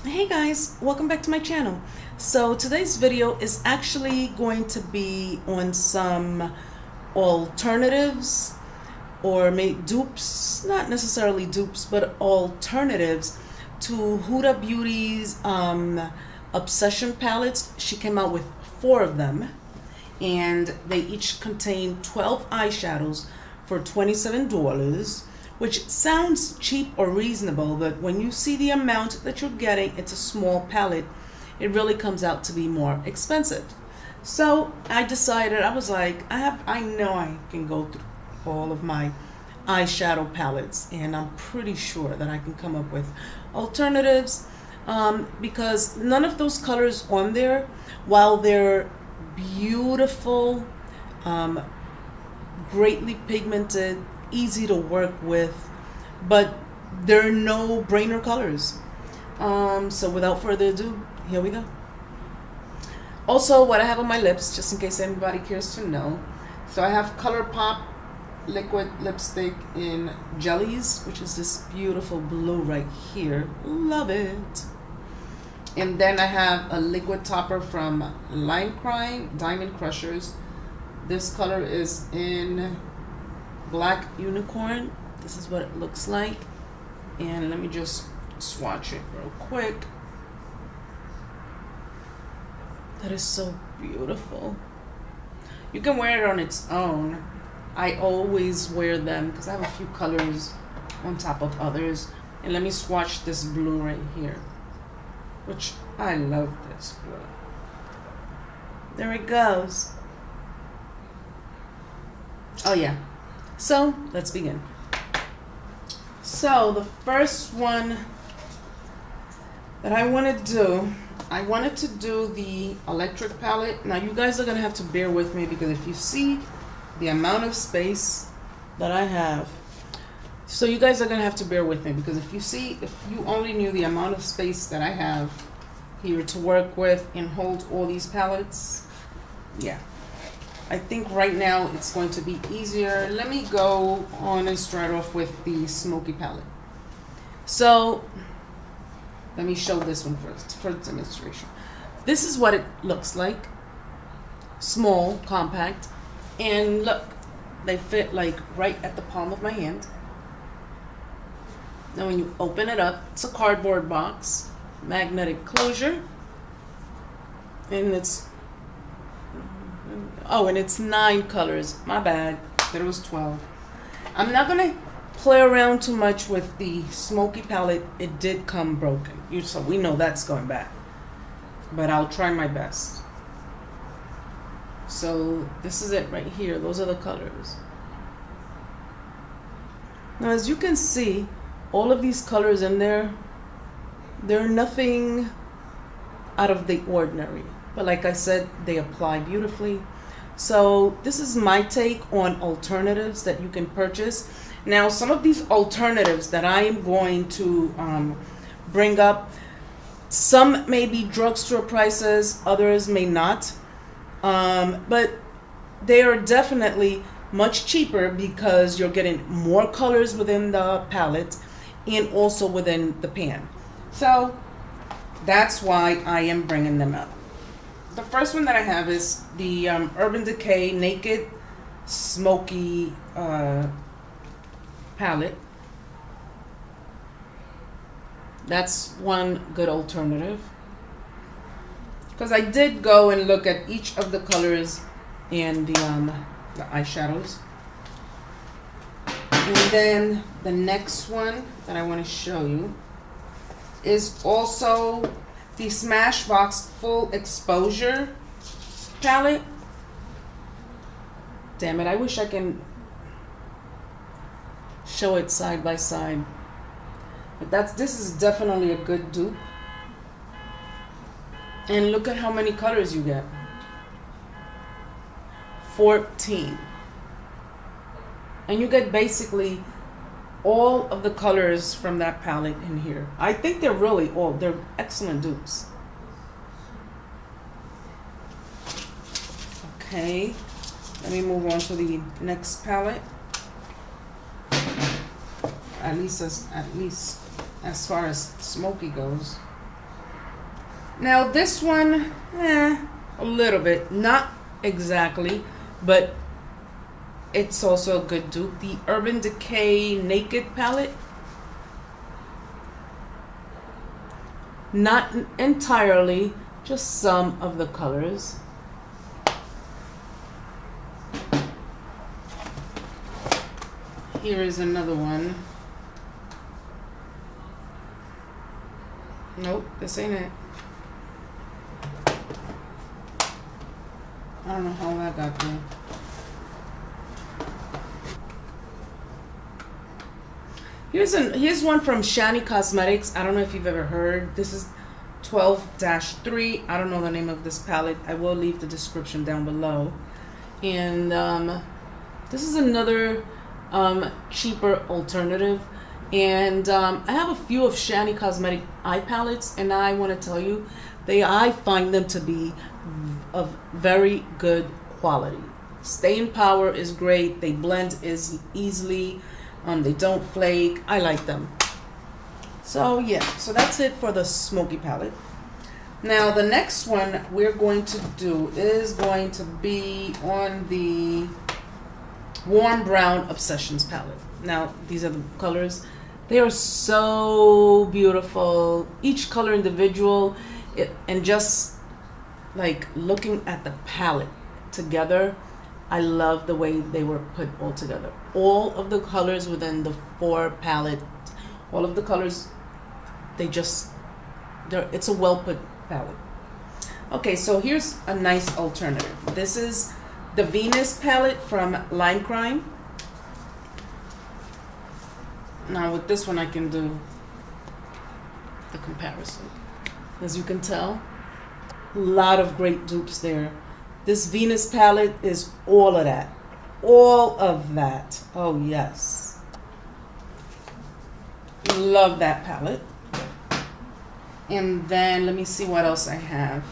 Hey guys, welcome back to my channel. So today's video is actually going to be on some alternatives or maybe dupes, not necessarily dupes, but alternatives to Huda Beauty's Obsession palettes. She came out with 4 of them and they each contain 12 eyeshadows for $27, which sounds cheap or reasonable, but when you see the amount that you're getting, it's a small palette, it really comes out to be more expensive. So I decided, I was like, I know I can go through all of my eyeshadow palettes, and I'm pretty sure that I can come up with alternatives, because none of those colors on there, while they're beautiful, greatly pigmented, easy to work with, but they're no brainer colors. So without further ado, here we go. Also, what I have on my lips, just in case anybody cares to know, so I have ColourPop liquid lipstick in Jellies, which is this beautiful blue right here. Love it. And then I have a liquid topper from Lime Crime Diamond Crushers. This color is in Black Unicorn. This is what it looks like, and let me just swatch it real quick. That is so beautiful. You can wear it on its own. I always wear them because I have a few colors on top of others. And let me swatch this blue right here, which I love this blue. There it goes. Oh yeah. So let's begin. So the first one that I want to do, I wanted to do the electric palette. Now you guys are going to have to bear with me, because if you see the amount of space that I have, so you guys are going to have to bear with me, because if you only knew the amount of space that I have here to work with and hold all these palettes, yeah. I think right now it's going to be easier. Let me go on and start off with the Smoky palette. So let me show this one first for demonstration. This is what it looks like. Small, compact, and look, they fit like right at the palm of my hand. Now when you open it up, it's a cardboard box, magnetic closure, and it's and it's 9 colors. My bad. There was 12. I'm not gonna play around too much with the Smoky palette. It did come broken. So we know that's going back. But I'll try my best. So this is it right here. Those are the colors. Now as you can see, all of these colors in there, they're nothing out of the ordinary. But like I said, they apply beautifully. So this is my take on alternatives that you can purchase. Now some of these alternatives that I am going to bring up, some may be drugstore prices, others may not. But they are definitely much cheaper because you're getting more colors within the palette and also within the pan. So that's why I am bringing them up. The first one that I have is the Urban Decay Naked Smoky palette. That's one good alternative, because I did go and look at each of the colors and the eyeshadows. And then the next one that I want to show you is also the Smashbox Full Exposure palette. Damn it, I wish I can show it side by side. But this is definitely a good dupe. And look at how many colors you get. 14. And you get basically all of the colors from that palette in here. I think they're excellent dupes. Okay, let me move on to the next palette. At least as far as Smoky goes. Now this one, a little bit, not exactly, but it's also a good dupe. The Urban Decay Naked palette. Not entirely, just some of the colors. Here is another one. Nope, this ain't it. I don't know how that got there. Here's one from Shani Cosmetics. I don't know if you've ever heard. This is 12-3. I don't know the name of this palette. I will leave the description down below. And this is another cheaper alternative. And I have a few of Shani Cosmetic eye palettes, and I want to tell you, I find them to be of very good quality. Staying power is great. They blend easily. They don't flake. I like them. So yeah, so that's it for the Smoky palette. Now the next one we're going to do is going to be on the Warm Brown Obsessions palette. Now these are the colors. They are so beautiful. Each color individual, and just like looking at the palette together, I love the way they were put all together. All of the colors within the 4 palette, all of the colors, it's a well put palette. Okay, so here's a nice alternative. This is the Venus palette from Lime Crime. Now with this one I can do the comparison. As you can tell, a lot of great dupes there. This Venus palette is all of that. All of that. Oh yes. Love that palette. And then let me see what else I have.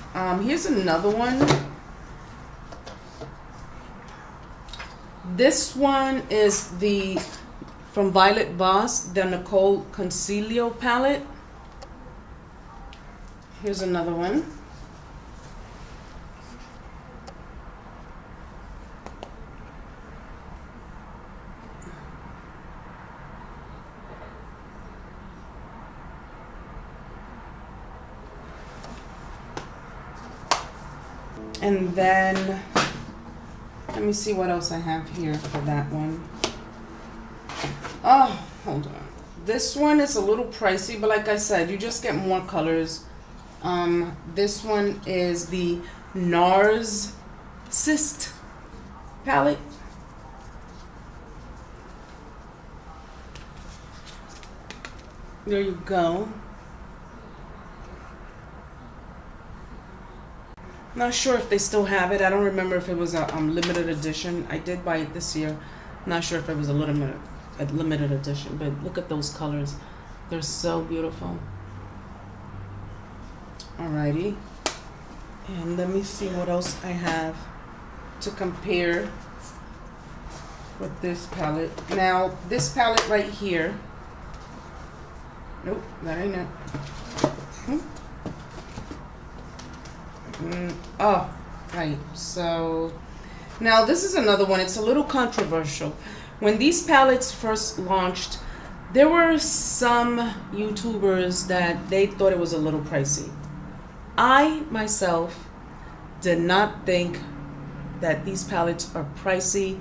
Here's another one. This one is from Violet Voss, the Nicole Concilio palette. Here's another one. And then, let me see what else I have here for that one. Oh, hold on. This one is a little pricey, but like I said, you just get more colors. This one is the NARS Cyst palette. There you go. Not sure if they still have it. I don't remember if it was a limited edition. I did buy it this year. Not sure if it was a limited edition, but look at those colors. They're so beautiful. Alrighty. And let me see what else I have to compare with this palette. Now, this palette right here. Nope, that ain't it. Oh, right. So now this is another one. It's a little controversial. When these palettes first launched, there were some YouTubers that they thought it was a little pricey. I myself did not think that these palettes are pricey.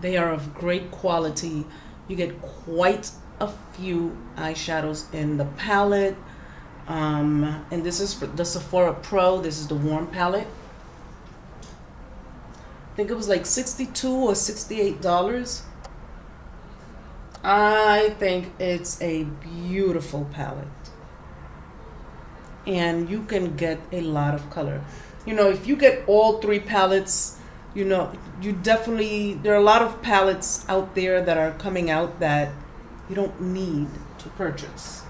They are of great quality. You get quite a few eyeshadows in the palette. And this is for the Sephora Pro. This is the Warm palette. I think it was like $62 or $68. I think it's a beautiful palette. And you can get a lot of color. You know, if you get all 3 palettes, you know, there are a lot of palettes out there that are coming out that you don't need to purchase.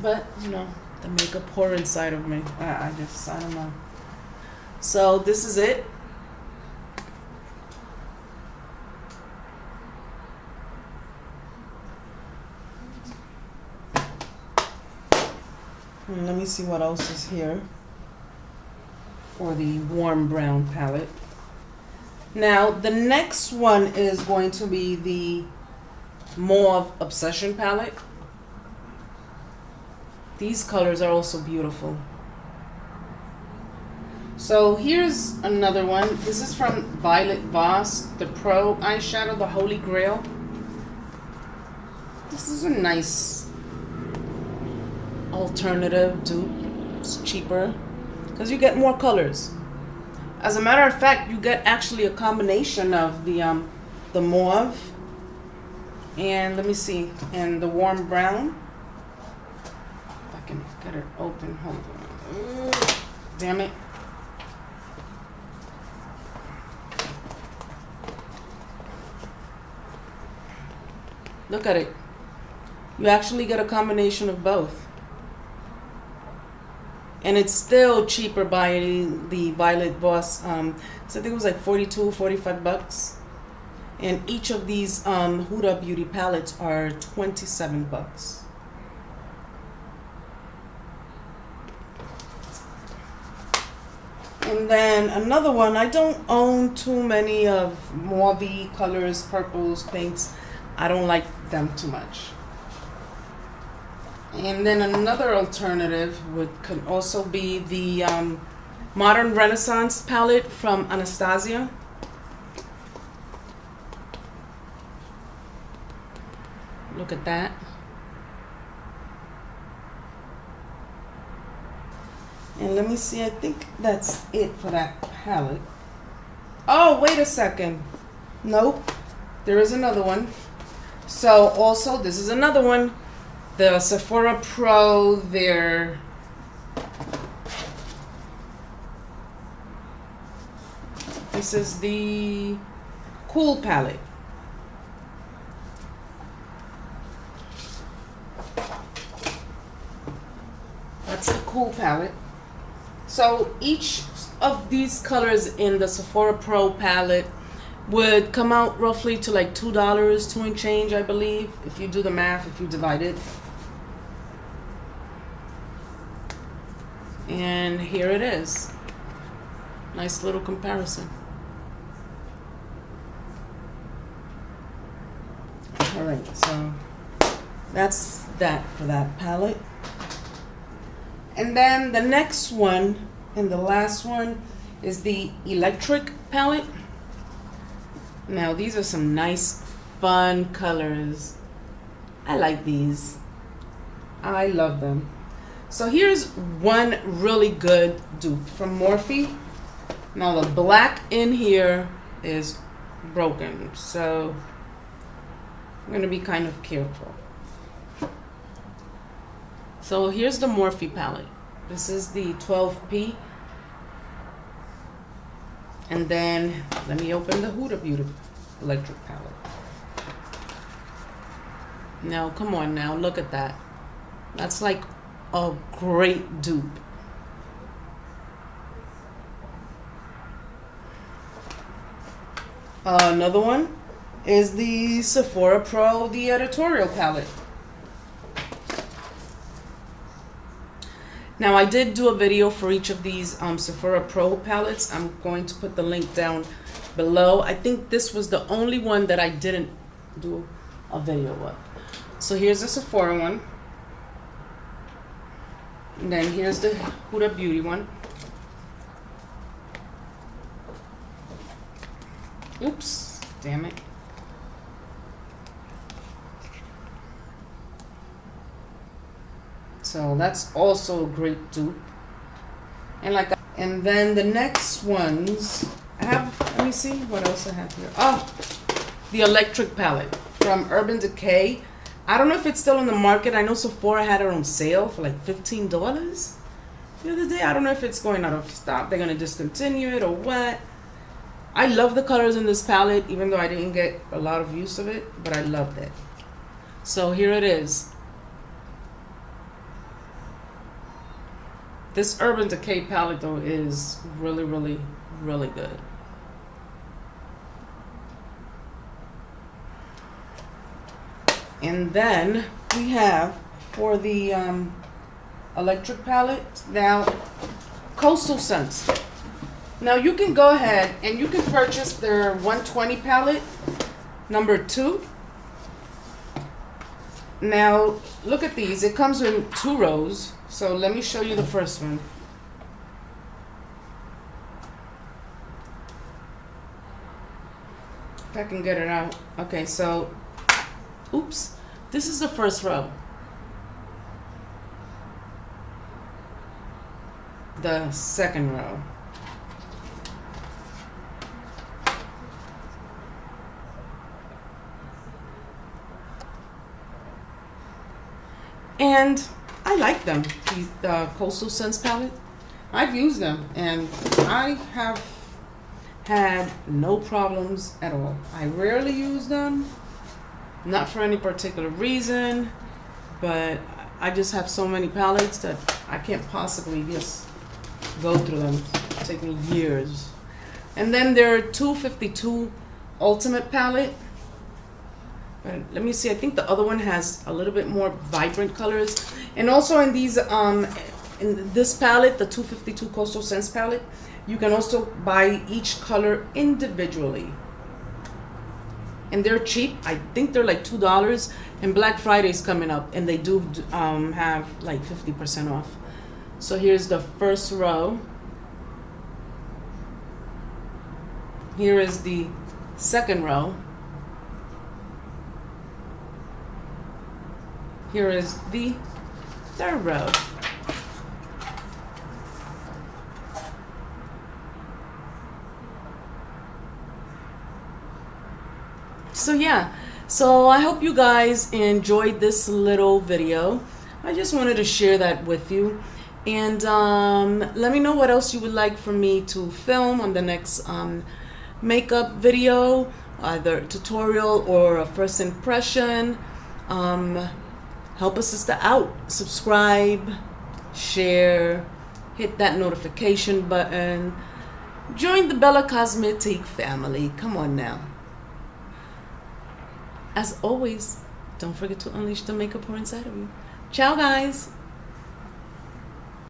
But, you know, the makeup whore inside of me. I don't know. So this is it. And let me see what else is here for the warm brown palette. Now, the next one is going to be the Mauve Obsession palette. These colors are also beautiful. So here's another one. This is from Violet Voss, the Pro eyeshadow, the Holy Grail. This is a nice alternative dupe. It's cheaper because you get more colors. As a matter of fact, you get actually a combination of the mauve and let me see, and the warm brown. If I can get it open, hold on. Damn it. Look at it. You actually get a combination of both. And it's still cheaper buying the Violet Voss. So I think it was like 42, 45 bucks. And each of these Huda Beauty palettes are 27 bucks. And then another one, I don't own too many of mauve colors, purples, pinks. I don't like them too much. And then another alternative could also be the Modern Renaissance palette from Anastasia. Look at that. And let me see, I think that's it for that palette. Oh, wait a second. Nope, there is another one. So also, this is another one. The Sephora Pro, this is the Cool palette. That's the Cool palette. So each of these colors in the Sephora Pro palette would come out roughly to like $2, 2 and change, I believe, if you do the math, if you divide it. And here it is. Nice little comparison. All right, so that's that for that palette. And then the next one and the last one is the Electric palette. Now these are some nice fun colors. I like these. I love them. So here's one really good dupe from Morphe. Now the black in here is broken, so I'm gonna be kind of careful. So here's the Morphe palette. This is the 12P. And then let me open the Huda Beauty Electric palette. Now come on now, look at that. That's like a great dupe. Another one is the Sephora Pro, the editorial palette. Now I did do a video for each of these Sephora Pro palettes. I'm going to put the link down below. I think this was the only one that I didn't do a video of. So here's the Sephora one. And then here's the Huda Beauty one. Oops, damn it. So that's also a great dupe. And then the next ones, I have, let me see what else I have here. Oh, the Electric palette from Urban Decay. I don't know if it's still on the market. I know Sephora had it on sale for like $15 the other day. I don't know if it's going out of stock. They're going to discontinue it or what. I love the colors in this palette, even though I didn't get a lot of use of it, but I loved it. So here it is. This Urban Decay palette though is really, really, really good. And then we have for the electric palette. Now, Coastal Scents. Now you can go ahead and you can purchase their 120 palette, number 2. Now, look at these. It comes in 2 rows. So let me show you the first one. If I can get it out. Okay, so, oops. This is the first row. The second row. And I like them, these Coastal Scents palette. I've used them and I have had no problems at all. I rarely use them, not for any particular reason, but I just have so many palettes that I can't possibly just go through them. It'll take me years. And then their 252 Ultimate palette. But let me see, I think the other one has a little bit more vibrant colors. And also in these, in this palette, the 252 Coastal Scents palette, you can also buy each color individually. And they're cheap. I think they're like $2. And Black Friday's coming up, and they do have like 50% off. So here's the first row. Here is the second row. Here is the third row. So yeah, so I hope you guys enjoyed this little video. I just wanted to share that with you. And let me know what else you would like for me to film on the next makeup video, either tutorial or a first impression. Help a sister out. Subscribe, share, hit that notification button. Join the Bella Cosmetique family. Come on now. As always, don't forget to unleash the makeup pour inside of you. Ciao, guys.